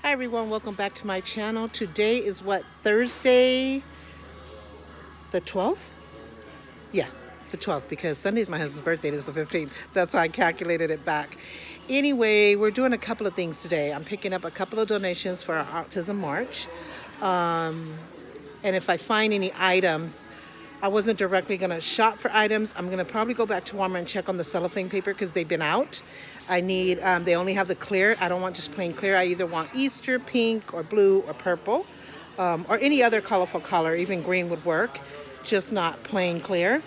Hi everyone, welcome back to my channel. Today is what, Thursday the 12th? Yeah, the 12th, because Sunday is my husband's birthday. This is the 15th. That's how I calculated it back. Anyway, we're doing a couple of things today. I'm picking up a couple of donations for our Autism March. And if I find any items, I wasn't directly going to shop for items. I'm going to probably go back to Walmart and check on the cellophane paper because they've been out. I need, they only have the clear. I don't want just plain clear. I either want Easter, pink, or blue, or purple, or any other colorful color. Even green would work, just not plain clear.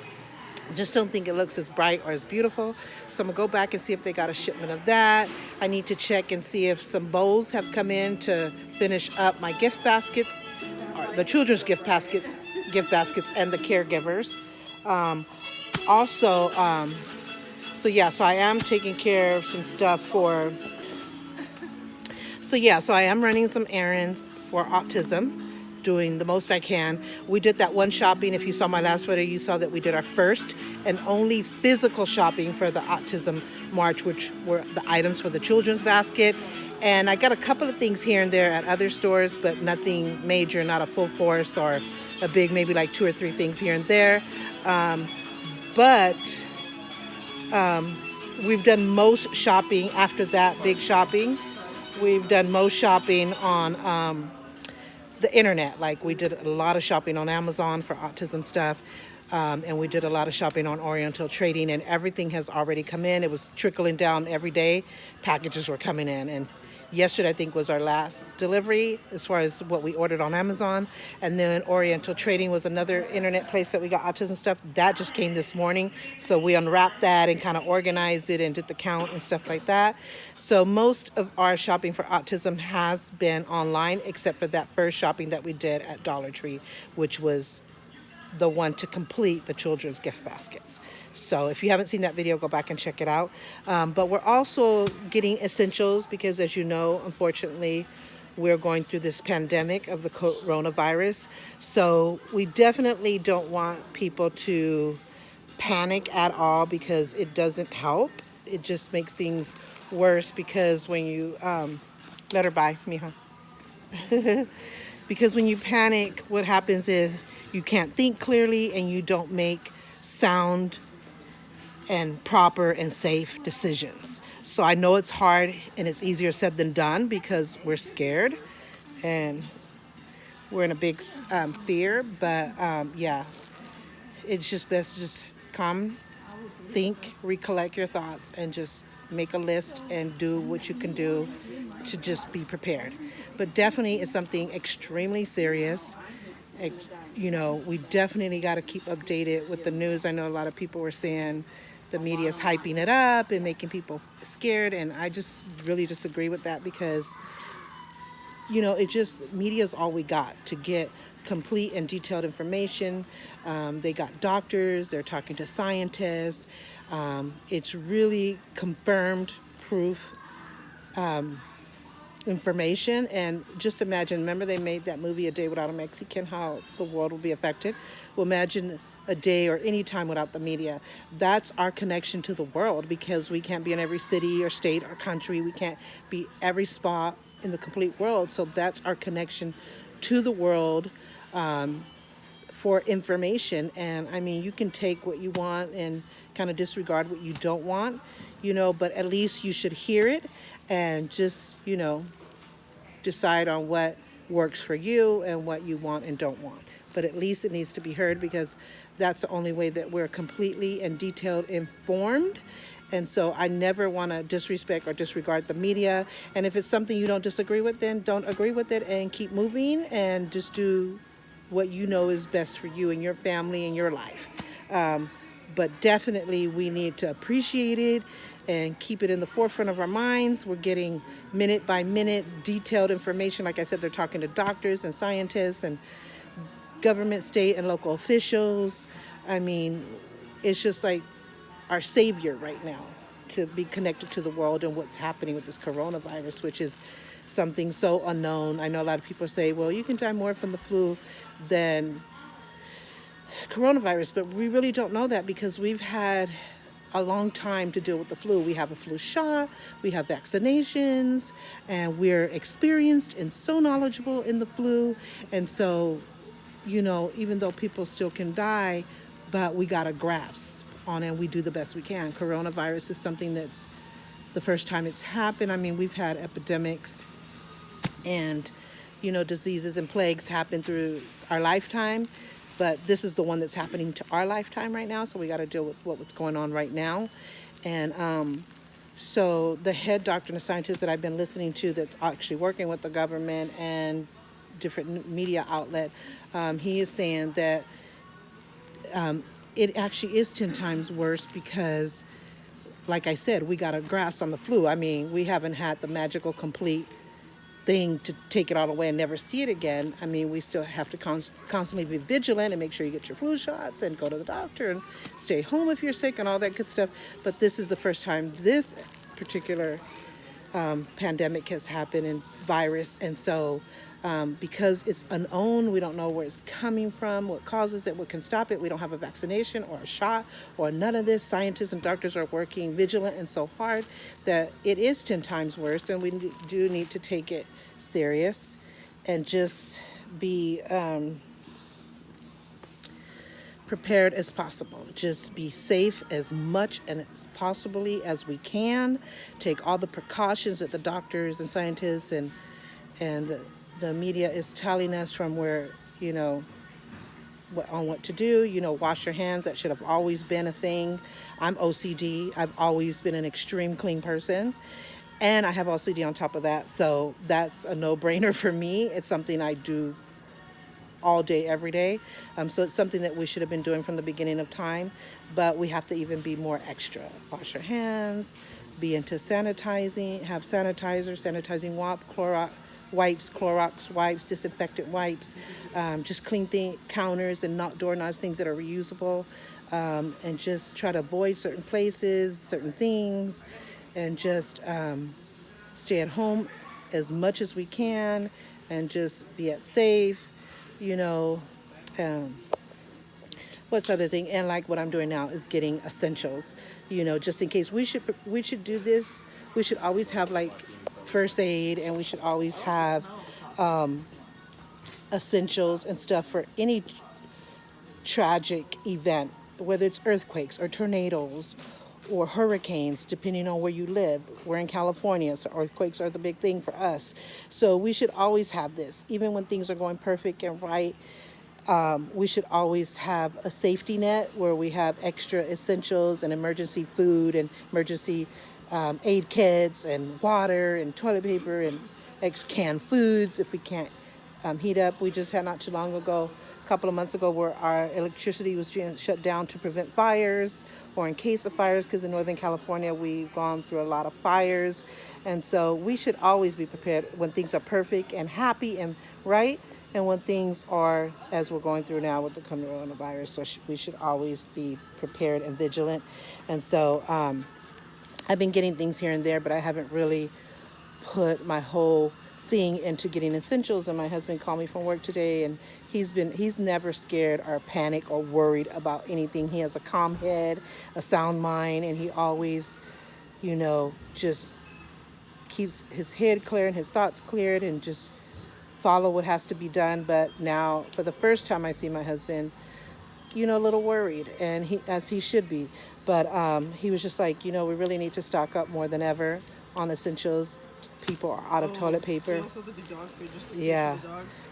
Just don't think it looks as bright or as beautiful. So I'm gonna go back and see if they got a shipment of that. I need to check and see if some bowls have come in to finish up my gift baskets, or the children's gift baskets, and the caregivers. Also, so I am taking care of some stuff for. So I am running some errands for autism, doing the most I can. We did that one shopping. If you saw my last video, you saw that we did our first and only physical shopping for the Autism March, which were the items for the children's basket. And I got a couple of things here and there at other stores, but nothing major, not a full force or a big, maybe like 2 or 3 things here and there. But we've done most shopping after that big shopping. We've done most shopping on the internet. Like, we did a lot of shopping on Amazon for autism stuff. And we did a lot of shopping on Oriental Trading, and everything has already come in. It was trickling down every day. Packages were coming in. And yesterday, I think, was our last delivery as far as what we ordered on Amazon. And then Oriental Trading was another internet place that we got autism stuff. That just came this morning. So we unwrapped that and kind of organized it and did the count and stuff like that. So most of our shopping for autism has been online, except for that first shopping that we did at Dollar Tree, which was the one to complete the children's gift baskets. So if you haven't seen that video, go back and check it out. But we're also getting essentials because, as you know, unfortunately, we're going through this pandemic of the coronavirus. So we definitely don't want people to panic at all, because it doesn't help. It just makes things worse, because when you let her by, mija. Because when you panic, what happens is you can't think clearly and you don't make sound and proper and safe decisions. So I know it's hard and it's easier said than done, because we're scared and we're in a big fear. But yeah, it's just best to just calm, think, recollect your thoughts, and just make a list and do what you can do to just be prepared. But definitely it's something extremely serious. You know, we definitely got to keep updated with the news. I know a lot of people were saying the media is hyping it up and making people scared, and I just really disagree with that, because, you know, media is all we got to get complete and detailed information. They got doctors, they're talking to scientists. It's really confirmed proof information. And just imagine, remember they made that movie A Day Without a Mexican, how the world will be affected. Well, imagine a day or any time without the media. That's our connection to the world, because we can't be in every city or state or country. We can't be every spot in the complete world. So that's our connection to the world for information. And I mean, you can take what you want and kind of disregard what you don't want, you know, but at least you should hear it and just, you know, decide on what works for you and what you want and don't want. But at least it needs to be heard, because that's the only way that we're completely and detailed informed. And so I never want to disrespect or disregard the media. And if it's something you don't disagree with, then don't agree with it and keep moving and just do what you know is best for you and your family and your life. But definitely we need to appreciate it and keep it in the forefront of our minds. We're getting minute by minute detailed information. Like I said, they're talking to doctors and scientists and government, state, and local officials. I mean, it's just like our savior right now, to be connected to the world and what's happening with this coronavirus, which is something so unknown. I know a lot of people say, well, you can die more from the flu than coronavirus, but we really don't know that, because we've had a long time to deal with the flu. We have a flu shot, we have vaccinations, and we're experienced and so knowledgeable in the flu. And so, even though people still can die, but we got to grasp on it and we do the best we can. Coronavirus is something that's the first time it's happened. I mean, we've had epidemics and, diseases and plagues happen through our lifetime, but this is the one that's happening to our lifetime right now. So we got to deal with what's going on right now. And so the head doctor and the scientist that I've been listening to that's actually working with the government and different media outlet, he is saying that it actually is 10 times worse because, like I said, we got a grasp on the flu. I mean, we haven't had the magical complete thing to take it all away and never see it again. I mean, we still have to constantly be vigilant and make sure you get your flu shots and go to the doctor and stay home if you're sick and all that good stuff. But this is the first time this particular pandemic has happened in virus. And so because it's unknown, we don't know where it's coming from, what causes it, what can stop it. We don't have a vaccination or a shot or none of this. Scientists and doctors are working vigilant and so hard that it is 10 times worse. And we do need to take it serious and just be prepared as possible. Just be safe as much and as possibly as we can. Take all the precautions that the doctors and scientists and the media is telling us from where, on what to do. Wash your hands. That should have always been a thing. I'm OCD. I've always been an extreme clean person. And I have OCD on top of that. So that's a no-brainer for me. It's something I do all day, every day. So it's something that we should have been doing from the beginning of time. But we have to even be more extra. Wash your hands. Be into sanitizing. Have sanitizer, sanitizing Clorox wipes, disinfectant wipes, just clean counters and not doorknobs, things that are reusable, and just try to avoid certain places, certain things, and just stay at home as much as we can and just be safe, what's the other thing? And like what I'm doing now is getting essentials, just in case. We should do this. We should always have like first aid, and we should always have essentials and stuff for any tragic event, whether it's earthquakes or tornadoes or hurricanes, depending on where you live. We're in California, so earthquakes are the big thing for us. So we should always have this, even when things are going perfect and right. We should always have a safety net where we have extra essentials and emergency food and emergency aid kits and water and toilet paper and canned foods if we can't heat up. We just had not too long ago, a couple of months ago, where our electricity was shut down to prevent fires or in case of fires, because in Northern California we've gone through a lot of fires. And so we should always be prepared when things are perfect and happy and right, and when things are as we're going through now with the coronavirus. So we should always be prepared and vigilant. And so I've been getting things here and there, but I haven't really put my whole thing into getting essentials. And my husband called me from work today, and he's never scared or panicked or worried about anything. He has a calm head, a sound mind, and he always, just keeps his head clear and his thoughts cleared and just follow what has to be done. But now, for the first time, I see my husband, a little worried, and as he should be. But he was just like, we really need to stock up more than ever on essentials. People are out of toilet paper. Also did the dog food just Yeah. for the dogs.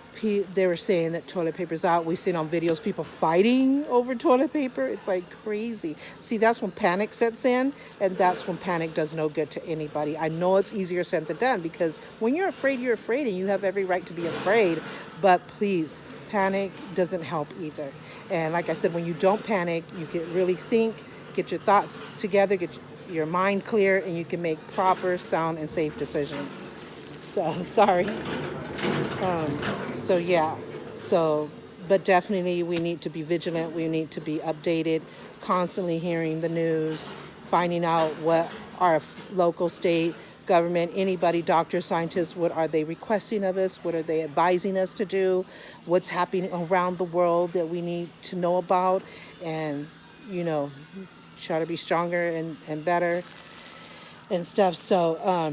They were saying that toilet paper's out. We've seen on videos people fighting over toilet paper. It's like crazy. See, that's when panic sets in, and that's when panic does no good to anybody. I know it's easier said than done, because when you're afraid, and you have every right to be afraid. But please, panic doesn't help either. And like I said, when you don't panic, you can really think, get your thoughts together, get your mind clear, and you can make proper, sound, and safe decisions. So, sorry. But definitely we need to be vigilant. We need to be updated, constantly hearing the news, finding out what our local, state, government, anybody, doctors, scientists, what are they requesting of us? What are they advising us to do? What's happening around the world that we need to know about? And, try to be stronger and better and stuff. So,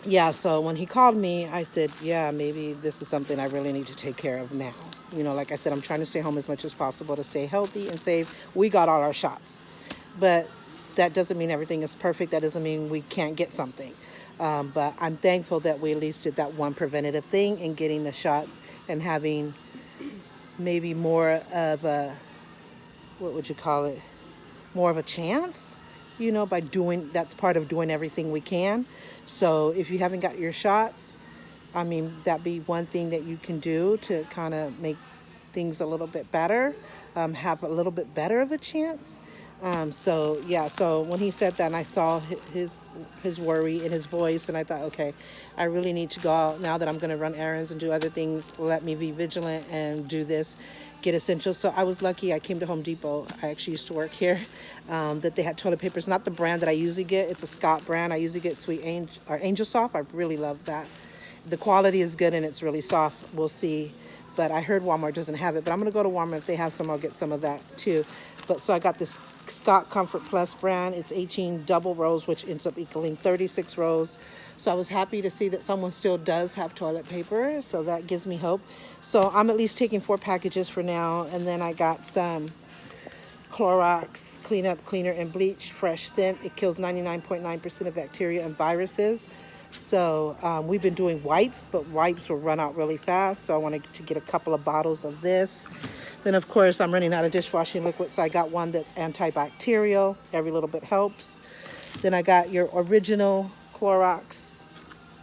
yeah, so when he called me, I said, yeah, maybe this is something I really need to take care of now. You know, like I said, I'm trying to stay home as much as possible to stay healthy and safe. We got all our shots, but that doesn't mean everything is perfect. That doesn't mean we can't get something. But I'm thankful that we at least did that one preventative thing in getting the shots and having maybe more of a, what would you call it? More of a chance, you know, by doing, that's part of doing everything we can. So if you haven't got your shots, I mean, that'd be one thing that you can do to kind of make things a little bit better, have a little bit better of a chance. So yeah, so when he said that and I saw his worry in his voice, and I thought, okay, I really need to go out now that I'm going to run errands and do other things. Let me be vigilant and do this, get essentials. So I was lucky. I came to Home Depot. I actually used to work here. That they had toilet paper. It's not the brand that I usually get. It's a Scott brand. I usually get Sweet Angel or Angel Soft. I really love that. The quality is good and it's really soft. We'll see. But I heard Walmart doesn't have it. But I'm going to go to Walmart. If they have some, I'll get some of that too. But so I got this Scott Comfort Plus brand. It's 18 double rows, which ends up equaling 36 rows. So I was happy to see that someone still does have toilet paper. So that gives me hope. So I'm at least taking 4 packages for now. And then I got some Clorox Cleanup Cleaner and Bleach Fresh Scent. It kills 99.9% of bacteria and viruses. So we've been doing wipes, but wipes will run out really fast. So I wanted to get a couple of bottles of this. Then, of course, I'm running out of dishwashing liquid, so I got one that's antibacterial. Every little bit helps. Then I got your original Clorox,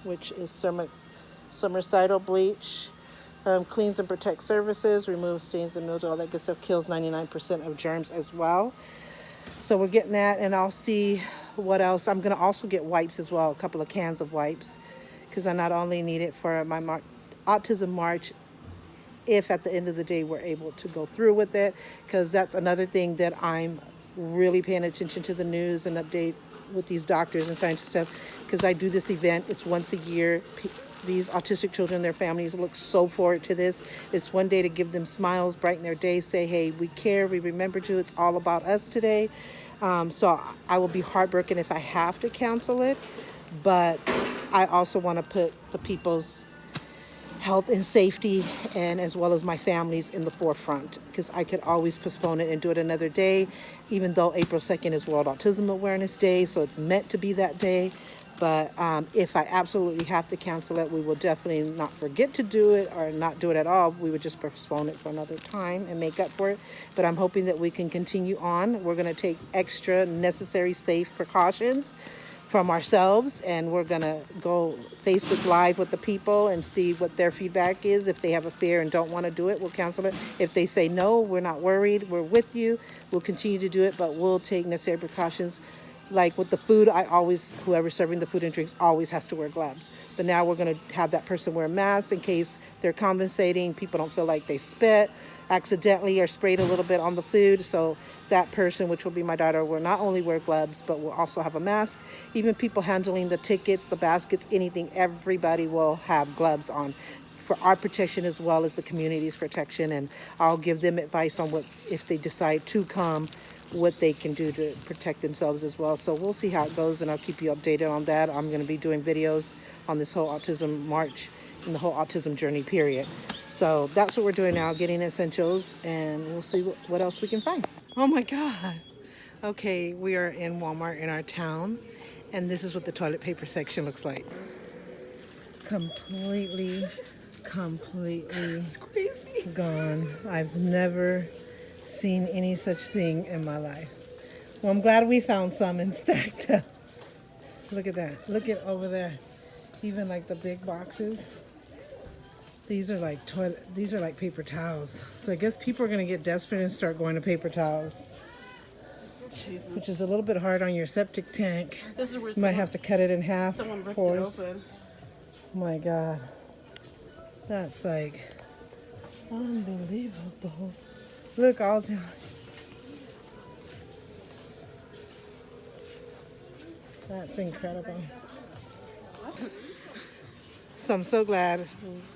which is summercidal bleach. Cleans and protects surfaces, removes stains and mildew, all that good stuff, kills 99% of germs as well. So we're getting that, and I'll see what else. I'm going to also get wipes as well, a couple of cans of wipes, because I not only need it for my Autism March, if at the end of the day we're able to go through with it, because that's another thing that I'm really paying attention to the news and update with these doctors and scientists stuff, because I do this event. It's once a year. These autistic children, their families look so forward to this. It's one day to give them smiles, brighten their day, say, hey, we care, we remembered you, it's all about us today. So I will be heartbroken if I have to cancel it, but I also want to put the people's health and safety, and as well as my family's, in the forefront, because I could always postpone it and do it another day, even though April 2nd is World Autism Awareness Day, so it's meant to be that day. But if I absolutely have to cancel it, we will definitely not forget to do it or not do it at all. We would just postpone it for another time and make up for it. But I'm hoping that we can continue on. We're going to take extra necessary safe precautions from ourselves, and we're going to go Facebook Live with the people and see what their feedback is. If they have a fear and don't want to do it, we'll cancel it. If they say no, we're not worried, we're with you, we'll continue to do it, but we'll take necessary precautions. Like with the food, whoever's serving the food and drinks always has to wear gloves. But now we're going to have that person wear a mask in case they're compensating. People don't feel like they spit accidentally or sprayed a little bit on the food. So that person, which will be my daughter, will not only wear gloves, but will also have a mask. Even people handling the tickets, the baskets, anything, everybody will have gloves on for our protection as well as the community's protection. And I'll give them advice on what, if they decide to come, what they can do to protect themselves as well. So we'll see how it goes, and I'll keep you updated on that. I'm going to be doing videos on this whole Autism March and the whole autism journey period. So that's what we're doing now, getting essentials, and we'll see what else we can find. Oh my God. Okay, we are in Walmart in our town, and this is what the toilet paper section looks like. Completely It's crazy. gone. I've never seen any such thing in my life. Well, I'm glad we found some and stacked up. Look at that. Look at over there. Even like the big boxes. These are like paper towels. So I guess people are going to get desperate and start going to paper towels. Jesus. Which is a little bit hard on your septic tank. This is where You might have to cut it in half. someone ripped it open. Oh my God. That's like unbelievable. Look all down. That's incredible. So I'm so glad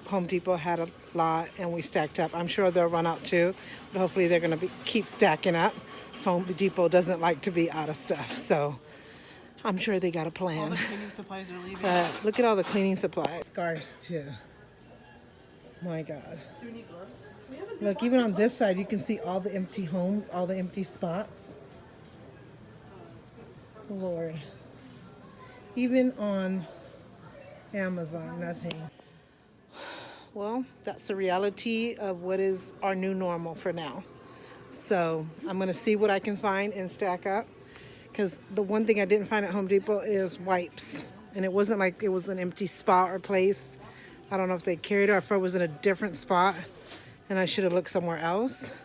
Home Depot had a lot and we stacked up. I'm sure they'll run out too, but hopefully they're going to keep stacking up. So Home Depot doesn't like to be out of stuff. So I'm sure they got a All plan. the cleaning supplies are leaving. Look at all the cleaning supplies. Scarves too. My God. Do we need gloves? We have a good Look, box even of on gloves. this side, you can see all the empty homes, all the empty spots. Lord. Even on Amazon, nothing. Well, that's the reality of what is our new normal for now. So I'm going to see what I can find and stack up. Because the one thing I didn't find at Home Depot is wipes. And it wasn't like it was an empty spot or place. I don't know if they carried it or if it was in a different spot and I should have looked somewhere else.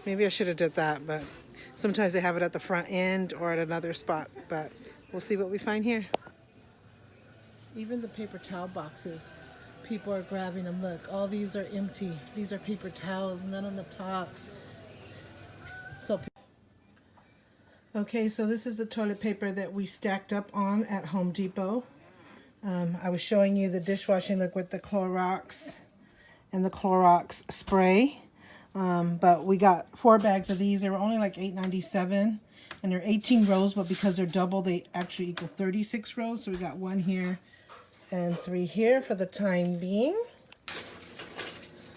Maybe I should have did that, but sometimes they have it at the front end or at another spot. But we'll see what we find here. Even the paper towel boxes, people are grabbing them. Look, all these are empty. These are paper towels, none on the top. So, okay, so this is the toilet paper that we stacked up on at Home Depot. I was showing you the dishwashing liquid, the Clorox and the Clorox spray. But we got 4 bags of these. They were only like $8.97, and they're 18 rows, but because they're double, they actually equal 36 rows. So we got 1 here and 3 here for the time being.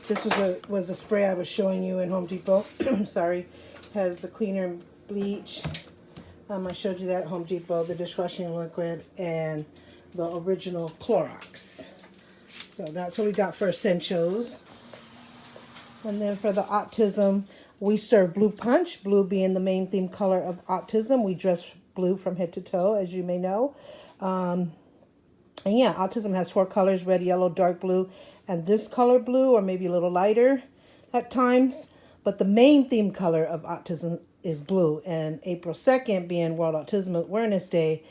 This was a spray I was showing you in Home Depot. Sorry, has the cleaner and bleach. I showed you that at Home Depot, the dishwashing liquid and the original Clorox. So that's what we got for essentials. And then for the autism, we serve blue punch, blue being the main theme color of autism. We dress blue from head to toe, as you may know. And yeah, autism has 4 colors, red, yellow, dark blue, and this color blue, or maybe a little lighter at times. But the main theme color of autism is blue. And April 2nd, being World Autism Awareness Day,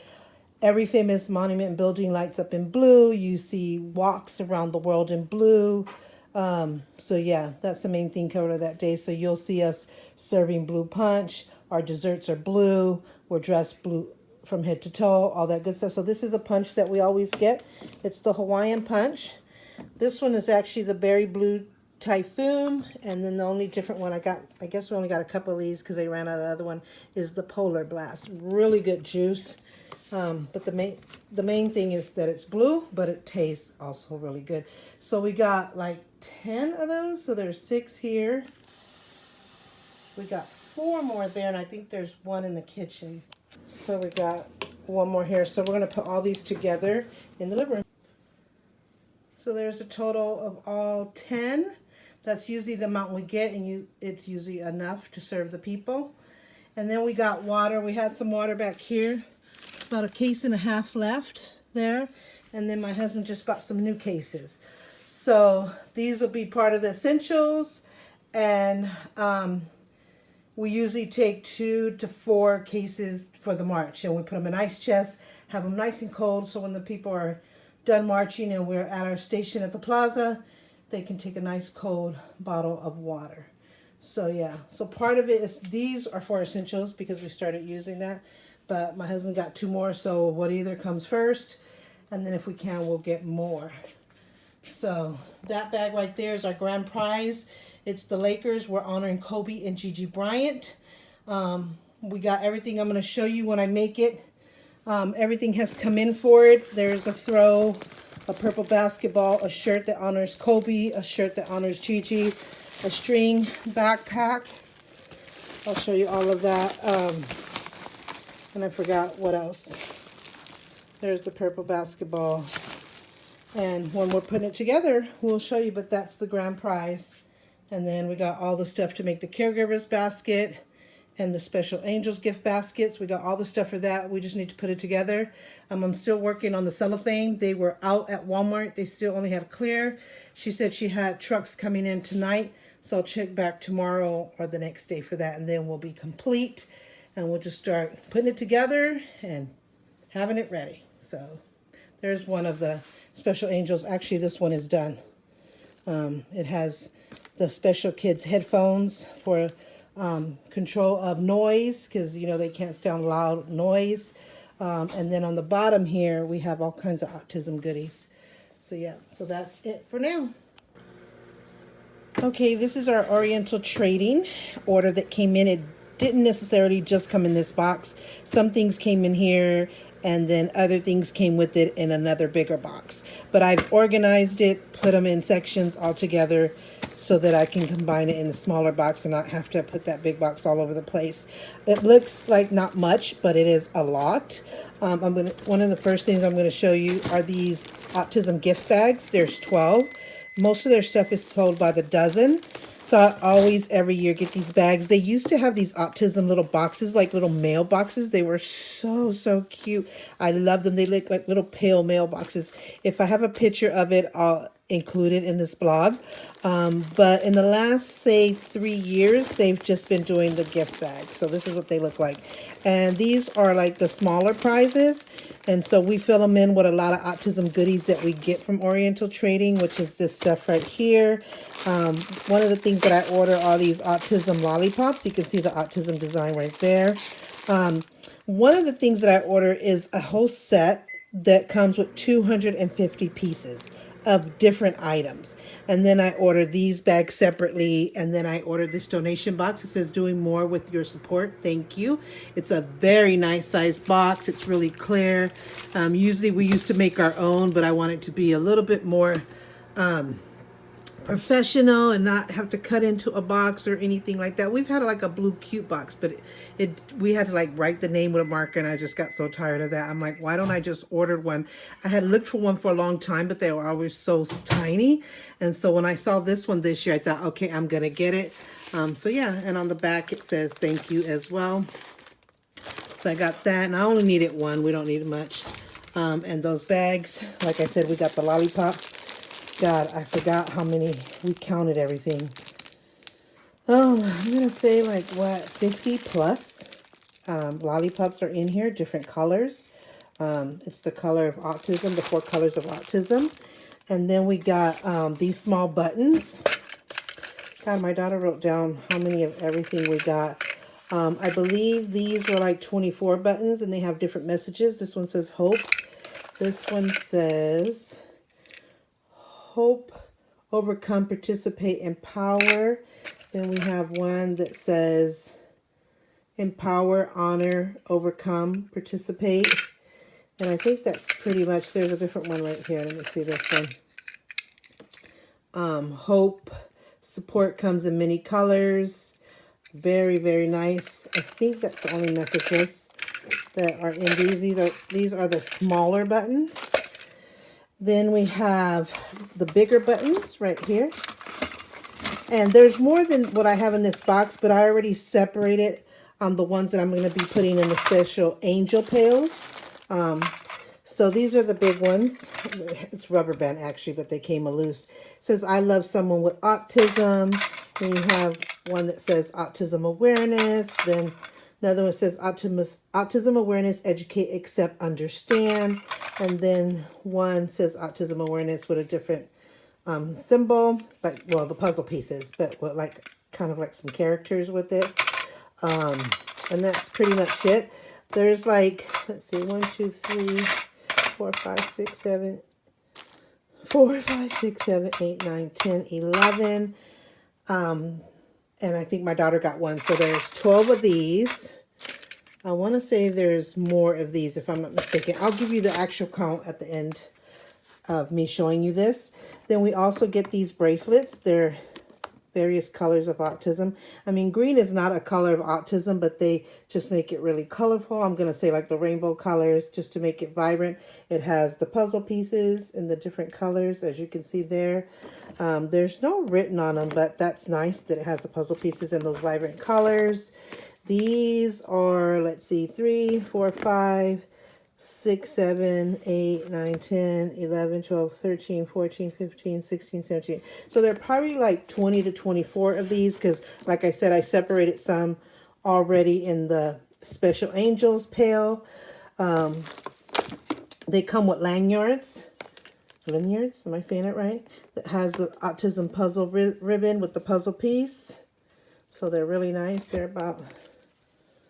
every famous monument and building lights up in blue. You see walks around the world in blue. So yeah, that's the main theme color of that day. So you'll see us serving blue punch. Our desserts are blue. We're dressed blue from head to toe, all that good stuff. So this is a punch that we always get. It's the Hawaiian punch. This one is actually the berry blue typhoon. And then the only different one I got, I guess we only got a couple of these because they ran out of the other one, is the polar blast. Really good juice. But the main thing is that it's blue, but it tastes also really good. So we got like 10 of those. So there's 6 here. We got 4 more there, and I think there's 1 in the kitchen. So we got 1 more here. So we're going to put all these together in the living room. So there's a total of all 10. That's usually the amount we get, and it's usually enough to serve the people. And then we got water. We had some water back here. About a case and a half left there. And then my husband just bought some new cases. So these will be part of the essentials. And we usually take 2 to 4 cases for the march. And we put them in ice chests, have them nice and cold. So when the people are done marching and we're at our station at the plaza, they can take a nice cold bottle of water. So yeah, so part of it is these are for essentials because we started using that. But my husband got 2 more, so what either comes first. And then if we can, we'll get more. So that bag right there is our grand prize. It's the Lakers. We're honoring Kobe and Gigi Bryant. We got everything I'm going to show you when I make it. Everything has come in for it. There's a throw, a purple basketball, a shirt that honors Kobe, a shirt that honors Gigi, a string backpack. I'll show you all of that. And I forgot what else. There's the purple basketball. And when we're putting it together, we'll show you, but that's the grand prize. And then we got all the stuff to make the caregivers basket and the special angels gift baskets. We got all the stuff for that. We just need to put it together. I'm still working on the cellophane. They were out at Walmart. They still only had clear. She said she had trucks coming in tonight. So I'll check back tomorrow or the next day for that. And then we'll be complete. And we'll just start putting it together and having it ready. So there's one of the special angels. Actually, this one is done. It has the special kids headphones for control of noise, because you know they can't stand loud noise. And then on the bottom here we have all kinds of autism goodies. So yeah, so that's it for now. Okay, this is our Oriental Trading order that came in. It didn't necessarily just come in this box. Some things came in here, and then other things came with it in another bigger box. But I've organized it, put them in sections all together so that I can combine it in the smaller box and not have to put that big box all over the place. It looks like not much, but it is a lot. One of the first things I'm gonna show you are these autism gift bags. There's 12. Most of their stuff is sold by the dozen. So I always, every year, get these bags. They used to have these autism little boxes, like little mail boxes. They were so, so cute. I love them. They look like little pale mailboxes. If I have a picture of it, I'll include it in this blog. But in the last, say, 3 years, they've just been doing the gift bag. So this is what they look like. And these are like the smaller prizes. And so we fill them in with a lot of autism goodies that we get from Oriental Trading, which is this stuff right here. One of the things that I order are these autism lollipops. You can see the autism design right there. One of the things that I order is a whole set that comes with 250 pieces of different items. And then I order these bags separately, and then I ordered this donation box. It says doing more with your support. Thank you. It's a very nice size box. It's really clear. Usually we used to make our own, but I want it to be a little bit more professional and not have to cut into a box or anything like that. We've had like a blue cute box, but we had to like write the name with a marker, and I just got so tired of that. I'm like, why don't I just order one? I had looked for one for a long time, but they were always so tiny. And so when I saw this one this year, I thought, okay, I'm gonna get it. So yeah, and on the back it says thank you as well. So I got that, and I only needed one. We don't need much. And those bags, like I said, we got the lollipops. God, I forgot how many. We counted everything. Oh, I'm going to say like, what, 50 plus lollipops are in here, different colors. It's the color of autism, the 4 colors of autism. And then we got these small buttons. God, my daughter wrote down how many of everything we got. I believe these are like 24 buttons, and they have different messages. This one says hope. This one says hope, overcome, participate, empower. Then we have one that says empower, honor, overcome, participate. And I think that's pretty much, there's a different one right here. Let me see this one. Hope, support comes in many colors. Very, very nice. I think that's the only messages that are in these. These are the smaller buttons. Then we have the bigger buttons right here. And there's more than what I have in this box, but I already separated the ones that I'm going to be putting in the special angel pails. So these are the big ones. It's rubber band actually, but they came loose. It says, I love someone with autism. Then you have one that says autism awareness. Then another one says autism awareness, educate, accept, understand. And then one says autism awareness with a different symbol, like, well, the puzzle pieces, but with like kind of like some characters with it. And that's pretty much it. There's like, let's see, 1, 2, 3, 4, 5, 6, 7, 4, 5, 6, 7, 8, 9, 10, 11. And I think my daughter got one. So there's 12 of these. I want to say there's more of these, if I'm not mistaken. I'll give you the actual count at the end of me showing you this. Then we also get these bracelets. They're various colors of autism. I mean, green is not a color of autism, but they just make it really colorful. I'm going to say like the rainbow colors just to make it vibrant. It has the puzzle pieces in the different colors, as you can see there. There's no written on them, but that's nice that it has the puzzle pieces in those vibrant colors. These are, let's see, 3, 4, 5, 6, 7, 8, 9, 10, 11, 12, 13, 14, 15, 16, 17. So there are probably like 20 to 24 of these because, like I said, I separated some already in the Special Angels pail. They come with lanyards. Lanyards, am I saying it right? That has the autism puzzle ribbon with the puzzle piece. So they're really nice. They're about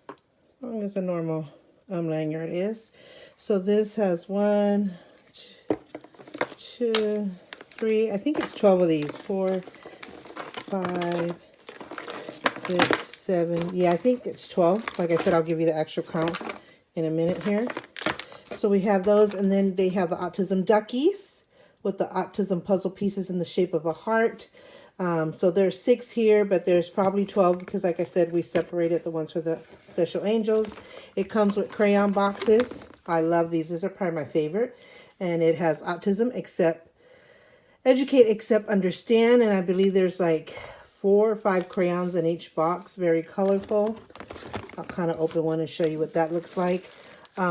as long as a normal lanyard is. So this has 1, 2, 3, I think it's 12 of these. 4, 5, 6, 7. Yeah, I think it's 12. Like I said, I'll give you the actual count in a minute here. So we have those, and then they have the autism duckies with the autism puzzle pieces in the shape of a heart. So there's 6 here, but there's probably 12 because, like I said, we separated the ones for the special angels. It comes with crayon boxes. I love these. These are probably my favorite. And it has autism, accept, educate, accept, understand. And I believe there's like 4 or 5 crayons in each box. Very colorful. I'll kind of open one and show you what that looks like.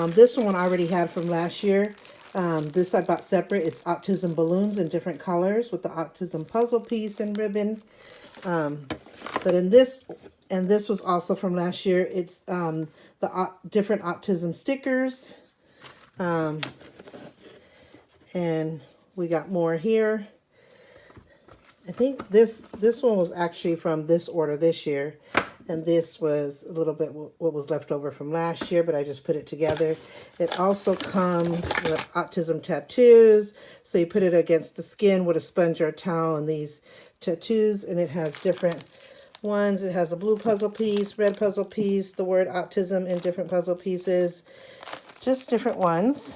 This one I already had from last year. This I bought separate. It's autism balloons in different colors with the autism puzzle piece and ribbon. But in this, and this was also from last year, it's the different autism stickers. And we got more here. I think this one was actually from this order this year. And this was a little bit what was left over from last year, but I just put it together. It also comes with autism tattoos. So you put it against the skin with a sponge or a towel and these tattoos. And it has different ones. It has a blue puzzle piece, red puzzle piece, the word autism in different puzzle pieces. Just different ones.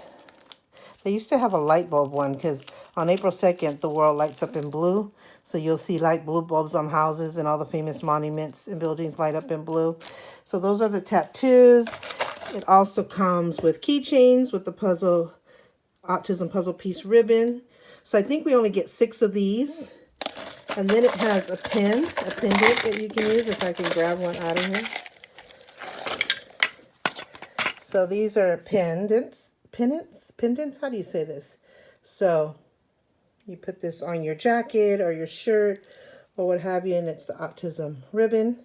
They used to have a light bulb one because on April 2nd, the world lights up in blue. So you'll see light blue bulbs on houses and all the famous monuments and buildings light up in blue. So those are the tattoos. It also comes with keychains with the puzzle, autism puzzle piece ribbon. So I think we only get 6 of these. And then it has a pendant that you can use if I can grab one out of here. So these are pendants. How do you say this? So you put this on your jacket or your shirt or what have you, and it's the autism ribbon.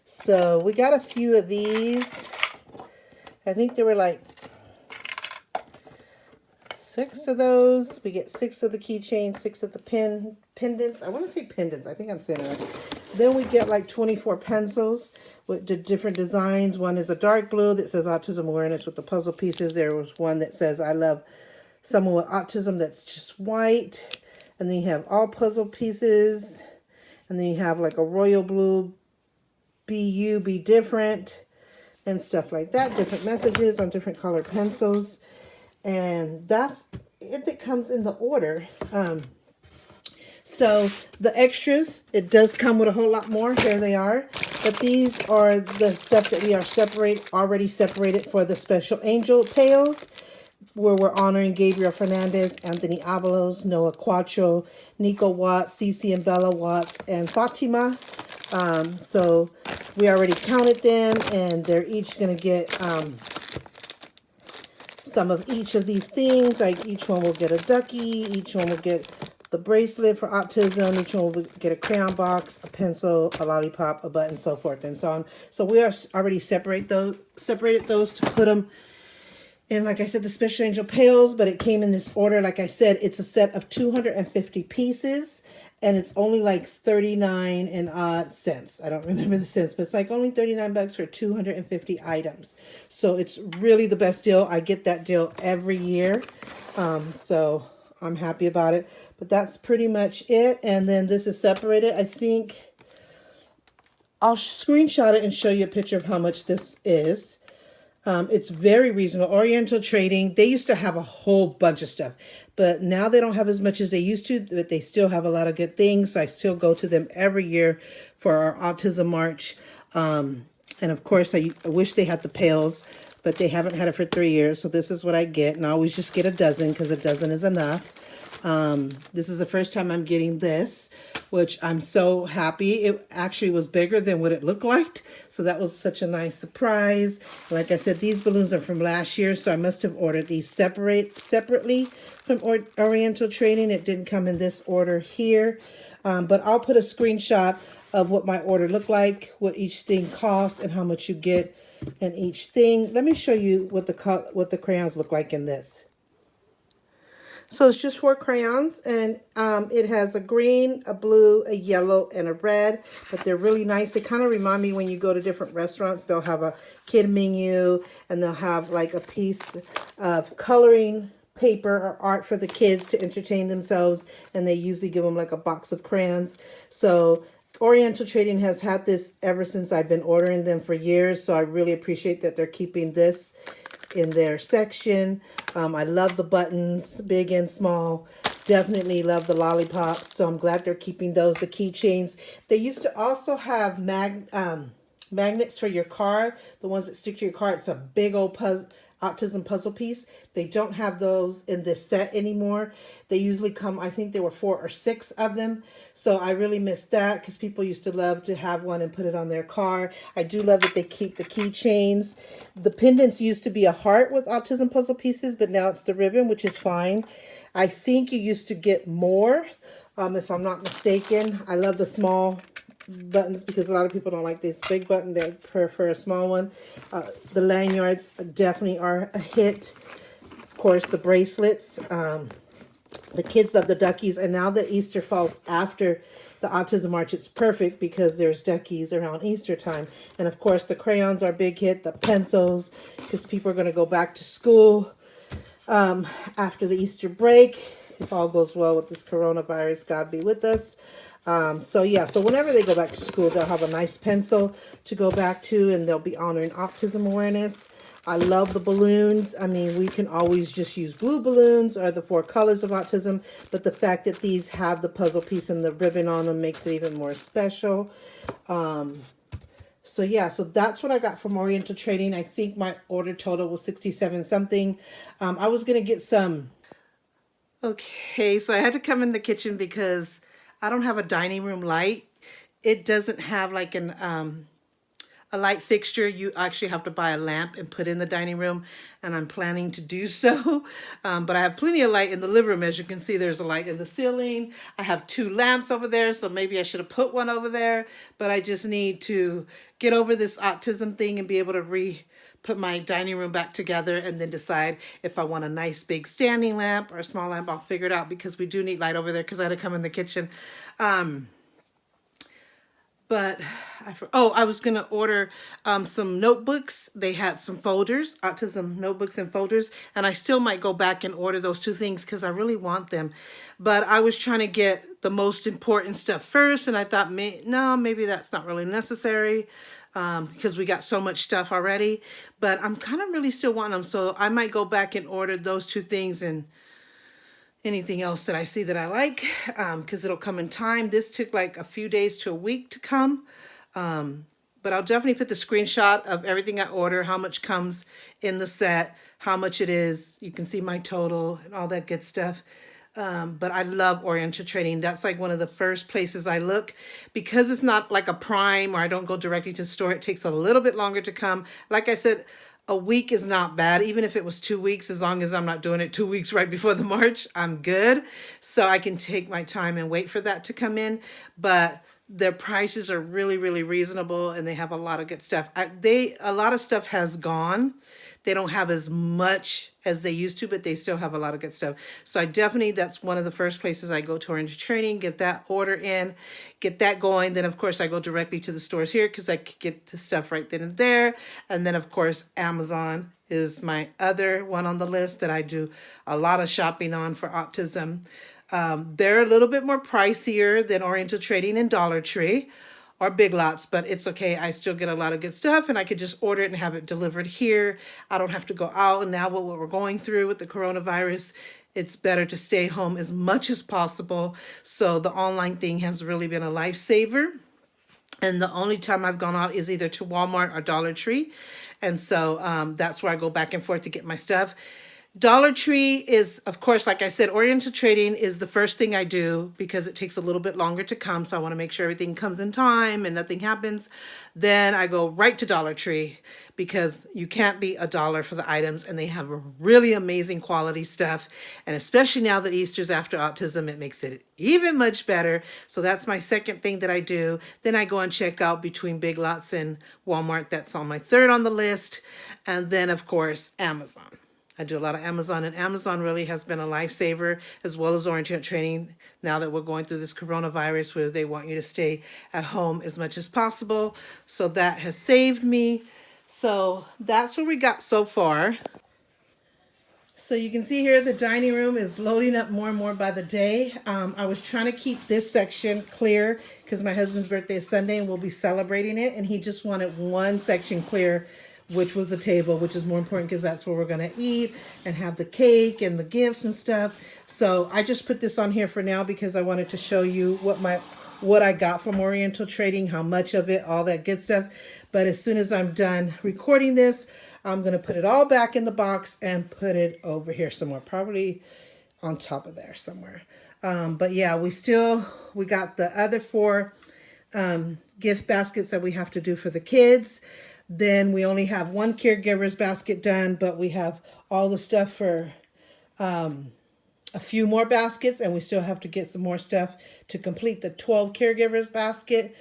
So we got a few of these. I think there were like 6 of those. We get 6 of the keychains, 6 of the pendants. I want to say pendants. I think I'm saying it right. Then we get like 24 pencils with the different designs. One is a dark blue that says autism awareness with the puzzle pieces. There was one that says I love someone with autism that's just white. And then you have all puzzle pieces. And then you have like a royal blue, be different, and stuff like that. Different messages on different colored pencils. And that's it that comes in the order. So the extras, it does come with a whole lot more. There they are. But these are the stuff that we are already separated for the special angel pails, where we're honoring Gabriel Fernandez, Anthony Avalos, Noah Quattro, Nico Watts, Cece and Bella Watts, and Fatima. So we already counted them, and they're each going to get some of each of these things. Like each one will get a ducky, each one will get the bracelet for autism, each one will get a crayon box, a pencil, a lollipop, a button, so forth and so on. So we are already separated those to put them in, like I said, the special angel pails, but it came in this order. Like I said, it's a set of 250 pieces, and it's only like 39 and odd cents. I don't remember the cents, but it's like only 39 bucks for 250 items. So it's really the best deal. I get that deal every year. So I'm happy about it. But that's pretty much it. And then this is separated. I think I'll screenshot it and show you a picture of how much this is. It's very reasonable. Oriental Trading, they used to have a whole bunch of stuff, but now they don't have as much as they used to, but they still have a lot of good things. I still go to them every year for our Autism March. And of course, I wish they had the pails, but they haven't had it for 3 years. So this is what I get. And I always just get a dozen because a dozen is enough. This is the first time I'm getting this, which I'm so happy. It actually was bigger than what it looked like. So that was such a nice surprise. Like I said, these balloons are from last year, so I must have ordered these separately from Oriental Trading. It didn't come in this order here. But I'll put a screenshot of what my order looked like, what each thing costs, and how much you get in each thing. Let me show you what the crayons look like in this. So it's just 4 crayons, and it has a green, a blue, a yellow, and a red, but they're really nice. They kind of remind me when you go to different restaurants, they'll have a kid menu, and they'll have like a piece of coloring paper or art for the kids to entertain themselves, and they usually give them like a box of crayons. So Oriental Trading has had this ever since I've been ordering them for years, so I really appreciate that they're keeping this in their section. I love the buttons, big and small. Definitely love the lollipops, so I'm glad they're keeping those. The keychains. They used to also have magnets for your car, the ones that stick to your car. It's a big old autism puzzle piece. They don't have those in this set anymore. They usually come, I think there were 4 or 6 of them. So I really miss that because people used to love to have one and put it on their car. I do love that they keep the keychains. The pendants used to be a heart with autism puzzle pieces, but now it's the ribbon, which is fine. I think you used to get more, if I'm not mistaken. I love the small buttons because a lot of people don't like this big button. They prefer a small one. The lanyards definitely are a hit. Of course, the bracelets. The kids love the duckies, and now that Easter falls after the Autism March, it's perfect because there's duckies around Easter time. And of course, the crayons are a big hit. The pencils, because people are going to go back to school after the Easter break. If all goes well with this coronavirus, God be with us. So yeah, so whenever they go back to school, they'll have a nice pencil to go back to, and they'll be honoring autism awareness. I love the balloons. I mean, we can always just use blue balloons or the 4 colors of autism, but the fact that these have the puzzle piece and the ribbon on them makes it even more special. So yeah, so that's what I got from Oriental Trading. I think my order total was 67 something. I was going to get some. Okay, so I had to come in the kitchen because I don't have a dining room light. It doesn't have like a light fixture. You actually have to buy a lamp and put in the dining room, and I'm planning to do so. But I have plenty of light in the living room. As you can see, there's a light in the ceiling. I have 2 lamps over there, so maybe I should have put one over there, but I just need to get over this autism thing and be able to put my dining room back together, and then decide if I want a nice big standing lamp or a small lamp. I'll figure it out because we do need light over there because I had to come in the kitchen. But I was gonna order some notebooks. They had some folders, autism notebooks and folders, and I still might go back and order those 2 things because I really want them. But I was trying to get the most important stuff first, and I thought, no, maybe that's not really necessary because we got so much stuff already. But I'm kind of really still wanting them, so I might go back and order those 2 things and anything else that I see that I like, because it'll come in time. This took like a few days to a week to come. But I'll definitely put the screenshot of everything I order, how much comes in the set, how much it is. You can see my total and all that good stuff. But I love Oriental Trading. That's like one of the first places I look because it's not like a Prime or I don't go directly to the store. It takes a little bit longer to come. Like I said, a week is not bad. Even if it was 2 weeks, as long as I'm not doing it 2 weeks right before the March, I'm good. So I can take my time and wait for that to come in. But their prices are really, really reasonable, and they have a lot of good stuff. A lot of stuff has gone. They don't have as much as they used to, but they still have a lot of good stuff. So I definitely, that's one of the first places I go to Oriental Trading, get that order in, get that going. Then of course I go directly to the stores here because I could get the stuff right then and there. And then of course Amazon is my other one on the list that I do a lot of shopping on for autism. They're a little bit more pricier than Oriental Trading and Dollar Tree or Big Lots, but it's okay. I still get a lot of good stuff, and I could just order it and have it delivered here. I don't have to go out. And now what we're going through with the coronavirus, it's better to stay home as much as possible. So the online thing has really been a lifesaver. And the only time I've gone out is either to Walmart or Dollar Tree. And so that's where I go back and forth to get my stuff. Dollar Tree is, of course, like I said, Oriental Trading is the first thing I do because it takes a little bit longer to come. So I want to make sure everything comes in time and nothing happens. Then I go right to Dollar Tree because you can't beat $1 for the items, and they have a really amazing quality stuff. And especially now that Easter's after autism, it makes it even much better. So that's my second thing that I do. Then I go and check out between Big Lots and Walmart. That's on my third on the list. And then, of course, Amazon. I do a lot of Amazon, and Amazon really has been a lifesaver, as well as Oriental Trading, now that we're going through this coronavirus where they want you to stay at home as much as possible. So that has saved me. So that's what we got so far. So you can see here the dining room is loading up more and more by the day. I was trying to keep this section clear because my husband's birthday is Sunday and we'll be celebrating it. And he just wanted one section clear, which was the table, which is more important because that's where we're going to eat and have the cake and the gifts and stuff. So I just put this on here for now because I wanted to show you what I got from Oriental Trading, how much of it, all that good stuff. But as soon as I'm done recording this, I'm going to put it all back in the box and put it over here somewhere, probably on top of there somewhere. But yeah, we got the other 4 gift baskets that we have to do for the kids. Then we only have 1 caregiver's basket done, but we have all the stuff for a few more baskets, and we still have to get some more stuff to complete the 12 caregivers basket.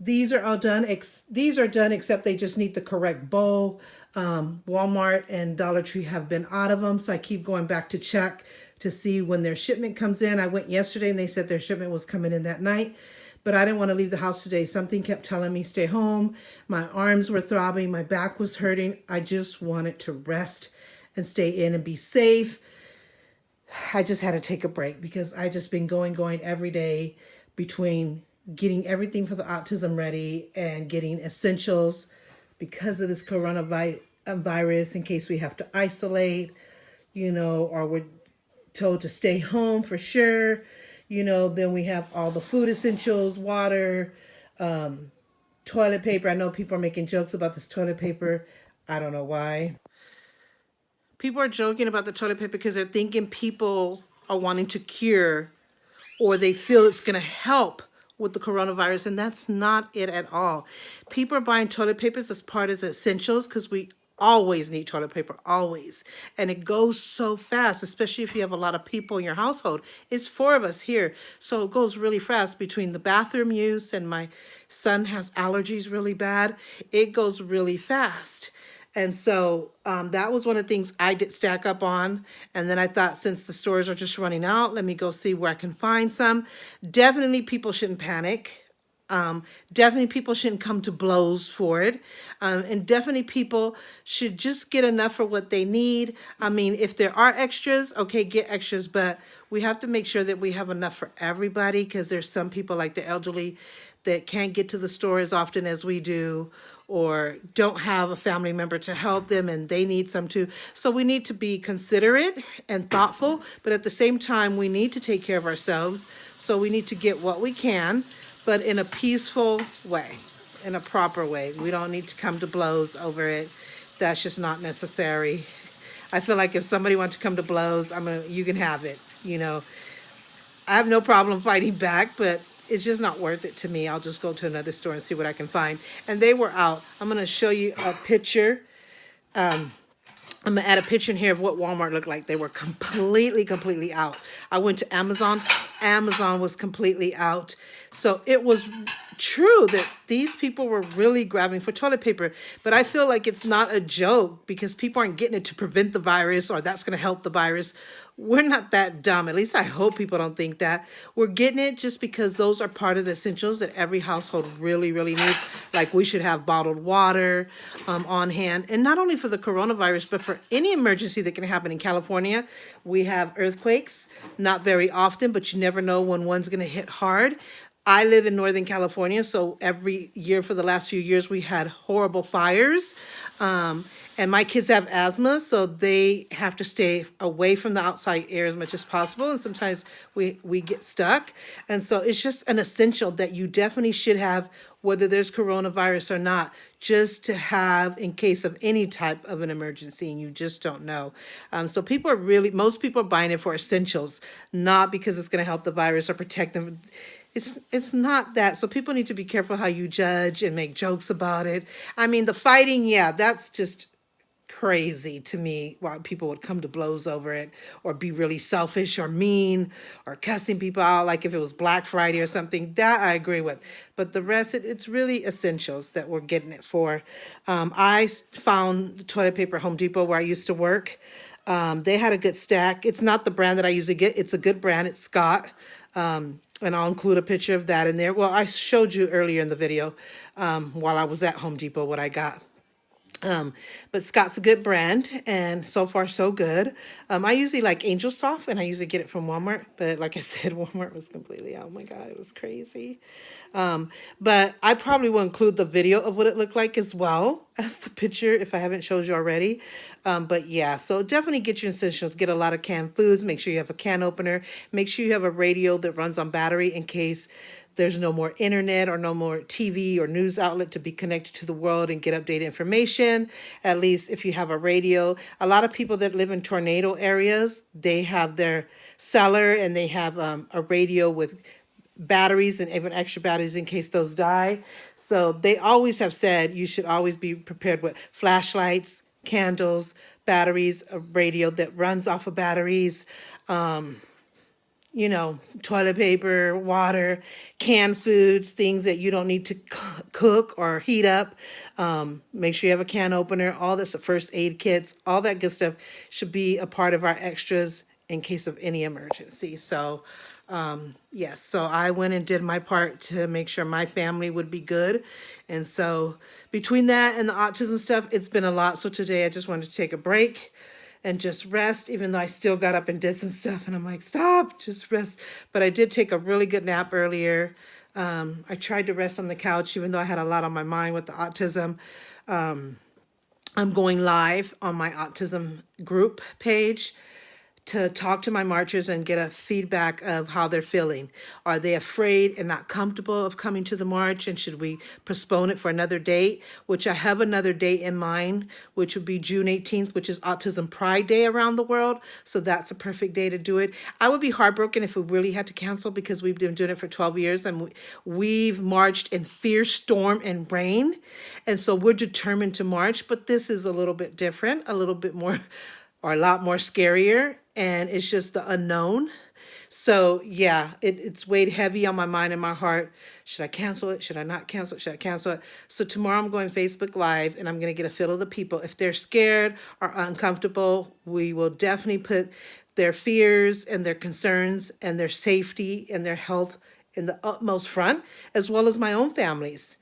These are all done. These are done, except they just need the correct bowl. Walmart and Dollar Tree have been out of them, so I keep going back to check to see when their shipment comes in. I went yesterday and they said their shipment was coming in that night, but I didn't want to leave the house today. Something kept telling me stay home. My arms were throbbing. My back was hurting. I just wanted to rest and stay in and be safe. I just had to take a break because I just been going every day between getting everything for the autism ready and getting essentials because of this coronavirus in case we have to isolate, or we're told to stay home for sure. Then we have all the food essentials, water, toilet paper. I know people are making jokes about this toilet paper. I don't know why. People are joking about the toilet paper because they're thinking people are wanting to cure or they feel it's going to help with the coronavirus, and that's not it at all. People are buying toilet papers as part of essentials because we always need toilet paper, always. And it goes so fast, especially if you have a lot of people in your household. It's 4 of us here, so it goes really fast between the bathroom use and my son has allergies really bad. It goes really fast. And so that was one of the things I did stack up on. And then I thought, since the stores are just running out, let me go see where I can find some. Definitely people shouldn't panic. Definitely people shouldn't come to blows for it. And definitely people should just get enough for what they need. I mean, if there are extras, okay, get extras, but we have to make sure that we have enough for everybody because there's some people like the elderly that can't get to the store as often as we do, or don't have a family member to help them and they need some too. So we need to be considerate and thoughtful, but at the same time, we need to take care of ourselves. So we need to get what we can, but in a peaceful way, in a proper way. We don't need to come to blows over it. That's just not necessary. I feel like if somebody wants to come to blows, you can have it, I have no problem fighting back, but it's just not worth it to me. I'll just go to another store and see what I can find. And they were out. I'm going to show you a picture. I'm going to add a picture in here of what Walmart looked like. They were completely out. I went to Amazon. Amazon was completely out. So it was true that these people were really grabbing for toilet paper. But I feel like it's not a joke because people aren't getting it to prevent the virus or that's going to help the virus. We're not that dumb. At least I hope people don't think that. We're getting it just because those are part of the essentials that every household really needs. Like we should have bottled water on hand. And not only for the coronavirus, but for any emergency that can happen in California. We have earthquakes, not very often, but you never know when one's going to hit hard. I live in Northern California, so every year for the last few years, we had horrible fires. And my kids have asthma, so they have to stay away from the outside air as much as possible. And sometimes we get stuck. And so it's just an essential that you definitely should have, whether there's coronavirus or not, just to have in case of any type of an emergency and you just don't know. So most people are buying it for essentials, not because it's going to help the virus or protect them. It's not that. So people need to be careful how you judge and make jokes about it. I mean, the fighting, yeah, that's just crazy to me why people would come to blows over it or be really selfish or mean or cussing people out like if it was Black Friday or something. That I agree with. But the rest, it's really essentials that we're getting it for. I found the toilet paper at Home Depot where I used to work. They had a good stack. It's not the brand that I usually get. It's a good brand. It's Scott. And I'll include a picture of that in there. Well, I showed you earlier in the video while I was at Home Depot what I got. But Scott's a good brand, and so far so good. I usually like Angel Soft, and I usually get it from Walmart. But like I said, Walmart was completely, oh my God, it was crazy. But I probably will include the video of what it looked like as well as the picture if I haven't showed you already. But yeah, so definitely get your essentials. Get a lot of canned foods. Make sure you have a can opener. Make sure you have a radio that runs on battery in case there's no more internet or no more TV or news outlet to be connected to the world and get updated information. At least if you have a radio. A lot of people that live in tornado areas, they have their cellar and they have a radio with batteries and even extra batteries in case those die. So they always have said you should always be prepared with flashlights, candles, batteries, a radio that runs off of batteries, toilet paper, water, canned foods, things that you don't need to cook or heat up. Make sure you have a can opener, all this, the first aid kits, all that good stuff should be a part of our extras in case of any emergency. So, yes, so I went and did my part to make sure my family would be good. And so between that and the autism stuff, it's been a lot. So today I just wanted to take a break and just rest, even though I still got up and did some stuff. And I'm like, stop, just rest. But I did take a really good nap earlier. I tried to rest on the couch, even though I had a lot on my mind with the autism. I'm going live on my autism group page to talk to my marchers and get a feedback of how they're feeling. Are they afraid and not comfortable of coming to the march? And should we postpone it for another date? Which I have another date in mind, which would be June 18th, which is Autism Pride Day around the world. So that's a perfect day to do it. I would be heartbroken if we really had to cancel because we've been doing it for 12 years and we've marched in fierce storm and rain. And so we're determined to march, but this is a little bit different, a little bit more or a lot more scarier, and it's just the unknown. So yeah, it's weighed heavy on my mind and my heart. Should I cancel it? Should I not cancel it? Should I cancel it? So tomorrow I'm going Facebook Live and I'm going to get a feel of the people. If they're scared or uncomfortable, we will definitely put their fears and their concerns and their safety and their health in the utmost front, as well as my own family's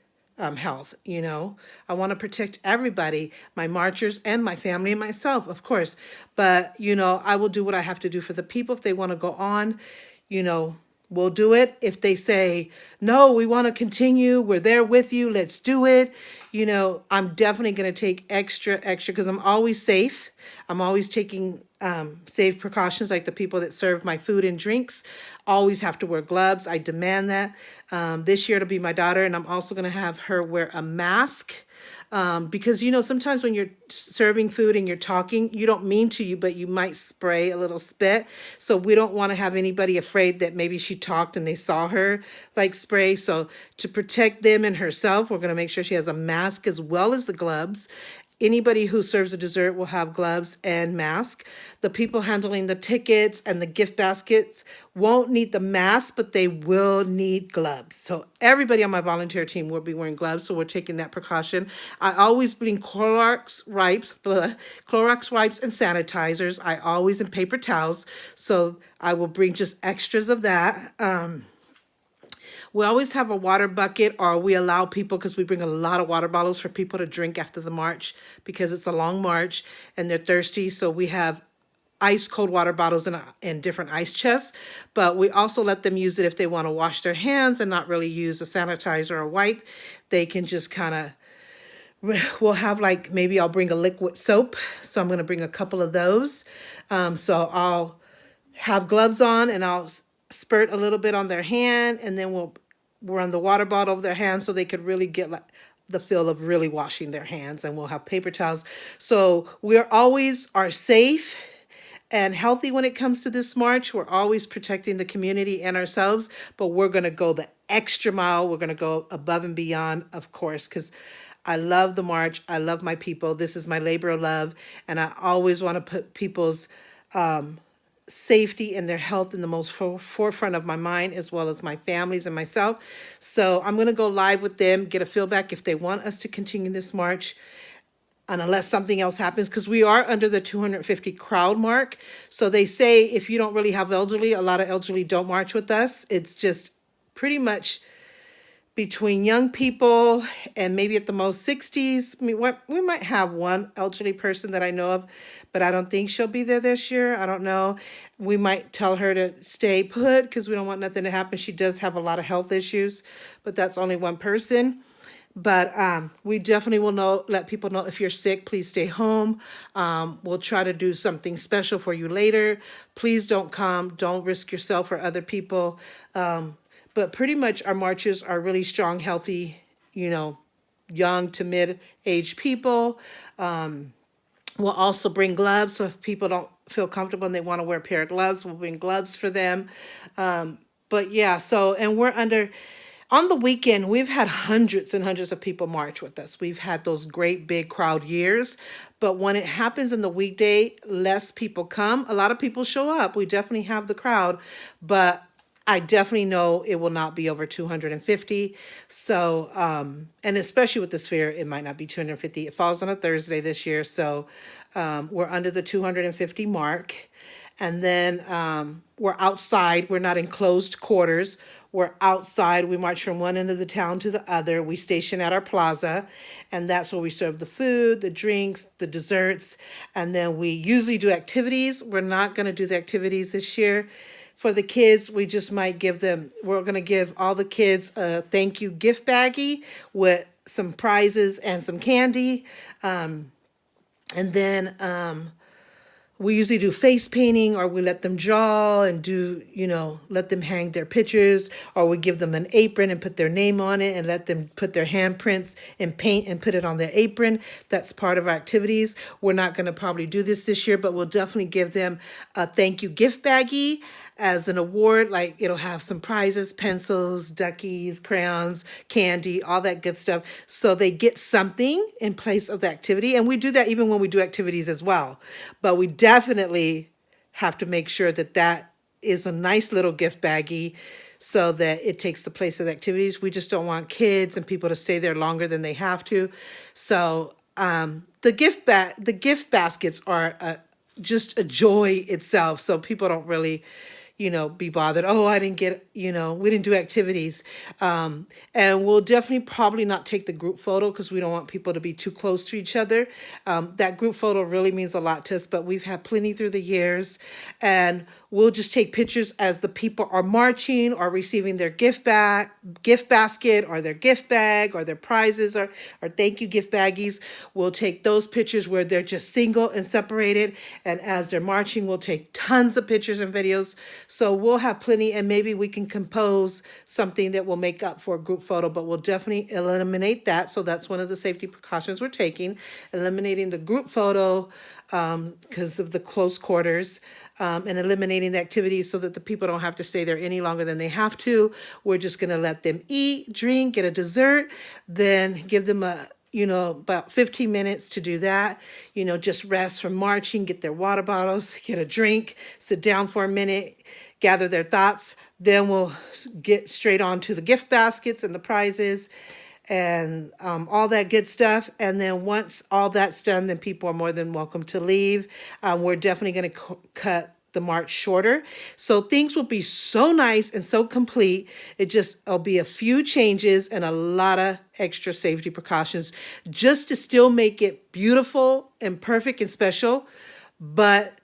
health. I want to protect everybody, my marchers and my family and myself, of course. But, I will do what I have to do for the people. If they want to go on, we'll do it. If they say, no, we want to continue, we're there with you, let's do it. I'm definitely going to take extra, because I'm always safe. I'm always taking safe precautions, like the people that serve my food and drinks always have to wear gloves. I demand that. This year it'll be my daughter, and I'm also going to have her wear a mask. Because, sometimes when you're serving food and you're talking, you don't mean to, but you might spray a little spit. So we don't want to have anybody afraid that maybe she talked and they saw her like spray. So to protect them and herself, we're going to make sure she has a mask as well as the gloves. Anybody who serves a dessert will have gloves and mask. The people handling the tickets and the gift baskets won't need the mask, but they will need gloves. So everybody on my volunteer team will be wearing gloves, so we're taking that precaution. I always bring Clorox wipes and sanitizers. I always in paper towels, so I will bring just extras of that. We always have a water bucket, or we allow people, because we bring a lot of water bottles for people to drink after the march because it's a long march and they're thirsty. So we have ice cold water bottles in different ice chests, but we also let them use it if they want to wash their hands and not really use a sanitizer or wipe. They can just kind of, we'll have maybe I'll bring a liquid soap. So I'm going to bring a couple of those. So I'll have gloves on and I'll spurt a little bit on their hand, and then we'll run the water bottle over their hands so they could really get the feel of really washing their hands, and we'll have paper towels. So we're always are safe and healthy when it comes to this march. We're always protecting the community and ourselves, but we're going to go the extra mile. We're going to go above and beyond, of course, because I love the march. I love my people. This is my labor of love, and I always want to put people's safety and their health in the most forefront of my mind, as well as my families and myself. So I'm going to go live with them, get a feedback if they want us to continue this march, and unless something else happens, because we are under the 250 crowd mark. So they say if you don't really have elderly, a lot of elderly don't march with us. It's just pretty much between young people and maybe at the most 60s. I mean, we might have one elderly person that I know of, but I don't think she'll be there this year. I don't know. We might tell her to stay put because we don't want nothing to happen. She does have a lot of health issues, but that's only one person. But we definitely will let people know if you're sick, please stay home. We'll try to do something special for you later. Please don't come. Don't risk yourself or other people. But pretty much our marches are really strong, healthy, young to mid-aged people. We'll also bring gloves, so if people don't feel comfortable and they want to wear a pair of gloves, we'll bring gloves for them. But yeah, and on the weekend, we've had hundreds and hundreds of people march with us. We've had those great big crowd years, but when it happens in the weekday, less people come. A lot of people show up. We definitely have the crowd, but I definitely know it will not be over 250. So, and especially with this fair, it might not be 250. It falls on a Thursday this year. So, we're under the 250 mark. And then, we're outside. We're not in closed quarters. We're outside. We march from one end of the town to the other. We station at our plaza, and that's where we serve the food, the drinks, the desserts. And then we usually do activities. We're not going to do the activities this year. For the kids, we just might we're going to give all the kids a thank you gift baggie with some prizes and some candy. And then we usually do face painting, or we let them draw and let them hang their pictures, or we give them an apron and put their name on it and let them put their handprints and paint and put it on their apron. That's part of our activities. We're not going to probably do this year, but we'll definitely give them a thank you gift baggie as an award. Like, it'll have some prizes, pencils, duckies, crayons, candy, all that good stuff. So they get something in place of the activity. And we do that even when we do activities as well. But we definitely have to make sure that that is a nice little gift baggie so that it takes the place of the activities. We just don't want kids and people to stay there longer than they have to. So the gift baskets are just a joy itself. So people don't really be bothered. Oh, I didn't get, we didn't do activities. And we'll definitely probably not take the group photo because we don't want people to be too close to each other. That group photo really means a lot to us, but we've had plenty through the years. And we'll just take pictures as the people are marching or receiving their gift basket or their gift bag or their prizes or thank you gift baggies. We'll take those pictures where they're just single and separated. And as they're marching, we'll take tons of pictures and videos. So we'll have plenty, and maybe we can compose something that will make up for a group photo, but we'll definitely eliminate that. So that's one of the safety precautions we're taking, eliminating the group photo because of the close quarters, and eliminating the activities so that the people don't have to stay there any longer than they have to. We're just going to let them eat, drink, get a dessert, then give them about 15 minutes to do that. Just rest from marching, get their water bottles, get a drink, sit down for a minute, gather their thoughts. Then we'll get straight on to the gift baskets and the prizes and all that good stuff. And then once all that's done, then people are more than welcome to leave. We're definitely going to cut the march shorter. So things will be so nice and so complete. It'll be a few changes and a lot of extra safety precautions just to still make it beautiful and perfect and special, but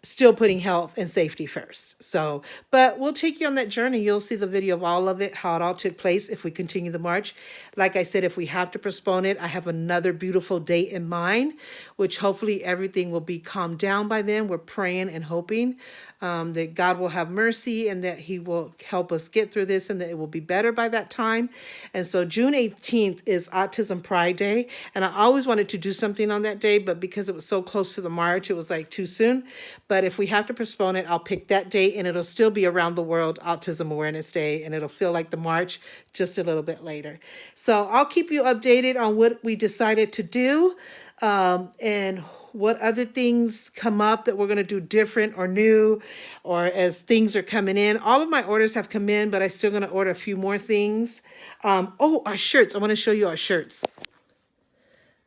still putting health and safety first. So, but we'll take you on that journey. You'll see the video of all of it, how it all took place if we continue the march. Like I said, if we have to postpone it, I have another beautiful date in mind, which hopefully everything will be calmed down by then. We're praying and hoping that God will have mercy and that he will help us get through this and that it will be better by that time. And so June 18th is Autism Pride Day. And I always wanted to do something on that day, but because it was so close to the march, it was like too soon. But if we have to postpone it, I'll pick that date and it'll still be around the world Autism Awareness Day, and it'll feel like the march just a little bit later. So I'll keep you updated on what we decided to do and what other things come up that we're going to do different or new, or as things are coming in. All of my orders have come in, but I'm still going to order a few more things. Our shirts. I want to show you our shirts.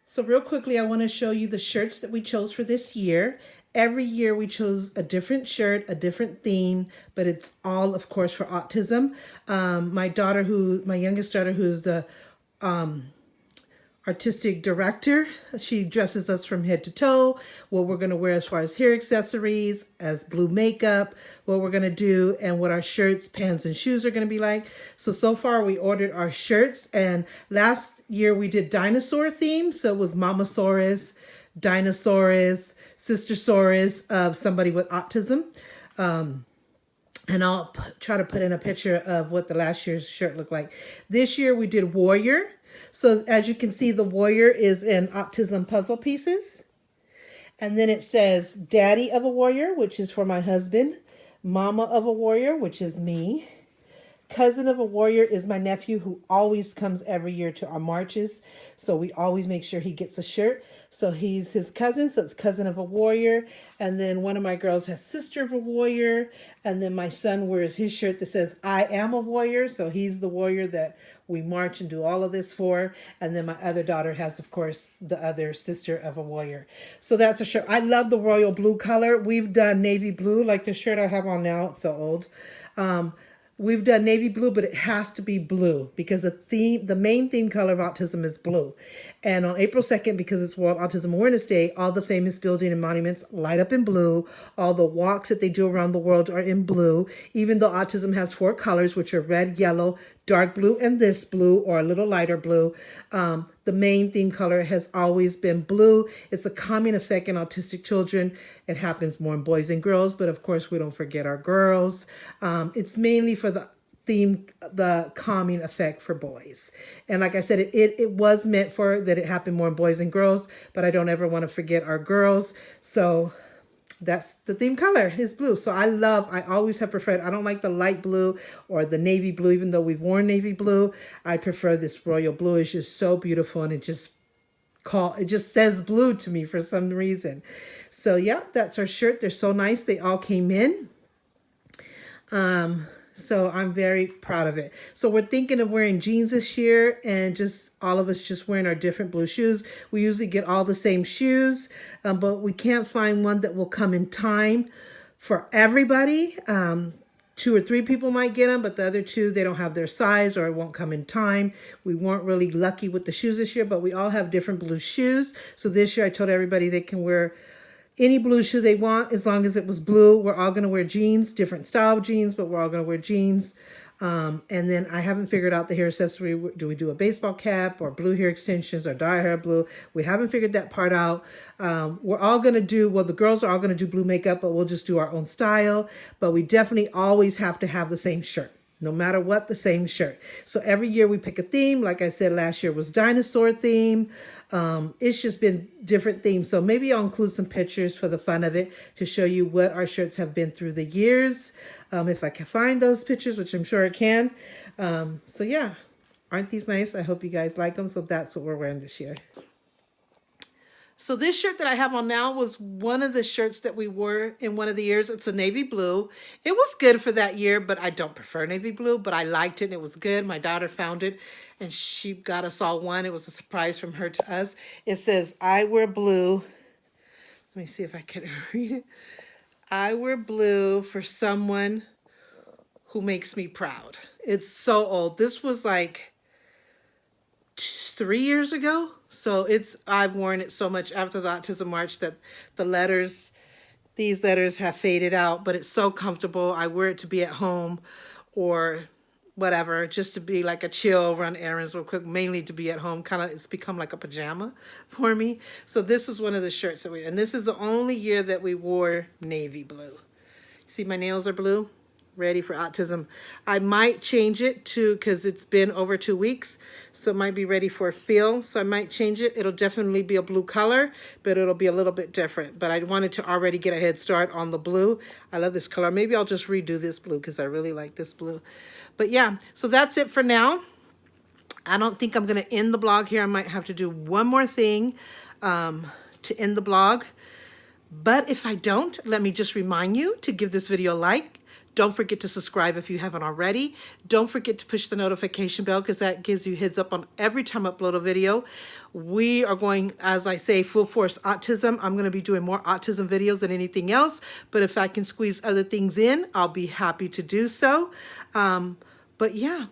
So real quickly, I want to show you the shirts that we chose for this year. Every year we chose a different shirt, a different theme, but it's all, of course, for autism. My youngest daughter, who's the artistic director, she dresses us from head to toe, what we're going to wear as far as hair accessories, as blue makeup, what we're going to do, and what our shirts, pants, and shoes are going to be like. So far we ordered our shirts, and last year we did dinosaur theme, so it was Mamasaurus, Dinosaurus, Sistersaurus of somebody with autism. And I'll try to put in a picture of what the last year's shirt looked like. This year we did warrior. So as you can see, the warrior is in autism puzzle pieces. And then it says daddy of a warrior, which is for my husband. Mama of a warrior, which is me. Cousin of a warrior is my nephew, who always comes every year to our marches. So we always make sure he gets a shirt. So he's his cousin, so it's cousin of a warrior. And then one of my girls has sister of a warrior. And then my son wears his shirt that says I am a warrior. So he's the warrior that we march and do all of this for. And then my other daughter has, of course, the other sister of a warrior. So that's a shirt. I love the royal blue color. We've done navy blue, like the shirt I have on now. It's so old. We've done navy blue, but it has to be blue because the main theme color of autism is blue. And on April 2nd, because it's World Autism Awareness Day, all the famous buildings and monuments light up in blue. All the walks that they do around the world are in blue, even though autism has 4 colors, which are red, yellow, dark blue, and this blue, or a little lighter blue. The main theme color has always been blue. It's a calming effect in autistic children. It happens more in boys and girls, but of course we don't forget our girls. It's mainly for the calming effect for boys. And like I said, it was meant for that it happened more in boys and girls, but I don't ever want to forget our girls. So that's the theme color is blue. So I always have preferred, I don't like the light blue or the navy blue, even though we've worn navy blue. I prefer this royal blue. It's just so beautiful, and it just says blue to me for some reason. So yeah, that's our shirt. They're so nice. They all came in. So I'm very proud of it. So we're thinking of wearing jeans this year, and just all of us just wearing our different blue shoes. We usually get all the same shoes, but we can't find one that will come in time for everybody. 2 or 3 people might get them, but the other 2, they don't have their size or it won't come in time. We weren't really lucky with the shoes this year, but we all have different blue shoes. So this year I told everybody they can wear any blue shoe they want as long as it was blue. We're all going to wear jeans, different style of jeans, but we're all going to wear jeans. And then I haven't figured out the hair accessory. Do we do a baseball cap or blue hair extensions or dye hair blue? We haven't figured that part out. We're all going to do, well, the girls are all going to do blue makeup, but we'll just do our own style. But we definitely always have to have the same shirt. No matter what, the same shirt. So every year we pick a theme. Like I said, last year was dinosaur theme. It's just been different themes. So maybe I'll include some pictures for the fun of it to show you what our shirts have been through the years. If I can find those pictures, which I'm sure I can. So yeah, aren't these nice? I hope you guys like them. So that's what we're wearing this year. So this shirt that I have on now was one of the shirts that we wore in one of the years. It's a navy blue. It was good for that year, but I don't prefer navy blue, but I liked it and it was good. My daughter found it and she got us all one. It was a surprise from her to us. It says, I wear blue. Let me see if I can read it. I wear blue for someone who makes me proud. It's so old. This was like 3 years ago. So I've worn it so much after the Autism March that these letters have faded out, but it's so comfortable. I wear it to be at home or whatever, just to be like a chill, run errands real quick, mainly to be at home. It's become like a pajama for me. So this was one of the shirts that and this is the only year that we wore navy blue. See, my nails are blue. Ready for autism. I might change it to, because it's been over 2 weeks, so it might be ready for a feel. So I might change it. It'll definitely be a blue color, but it'll be a little bit different. But I wanted to already get a head start on the blue. I love this color. Maybe I'll just redo this blue because I really like this blue. But yeah, so that's it for now. I don't think I'm going to end the blog here. I might have to do one more thing to end the blog. But if I don't, let me just remind you to give this video a like, Don't forget to subscribe if you haven't already. Don't forget to push the notification bell because that gives you heads up on every time I upload a video. We are going, as I say, full force autism. I'm going to be doing more autism videos than anything else, but if I can squeeze other things in, I'll be happy to do so. But yeah,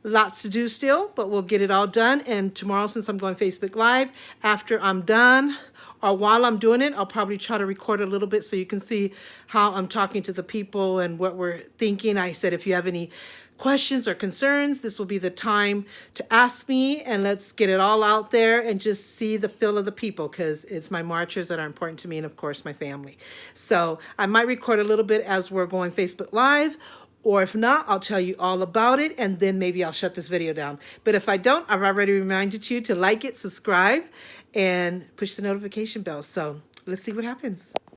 lots to do still, but we'll get it all done. And tomorrow, since I'm going Facebook Live, after I'm done, or while I'm doing it, I'll probably try to record a little bit so you can see how I'm talking to the people and what we're thinking. I said, if you have any questions or concerns, this will be the time to ask me, and let's get it all out there and just see the feel of the people, because it's my marchers that are important to me, and of course my family. So I might record a little bit as we're going Facebook Live, or if not, I'll tell you all about it, and then maybe I'll shut this video down. But if I don't, I've already reminded you to like it, subscribe, and push the notification bell. So let's see what happens.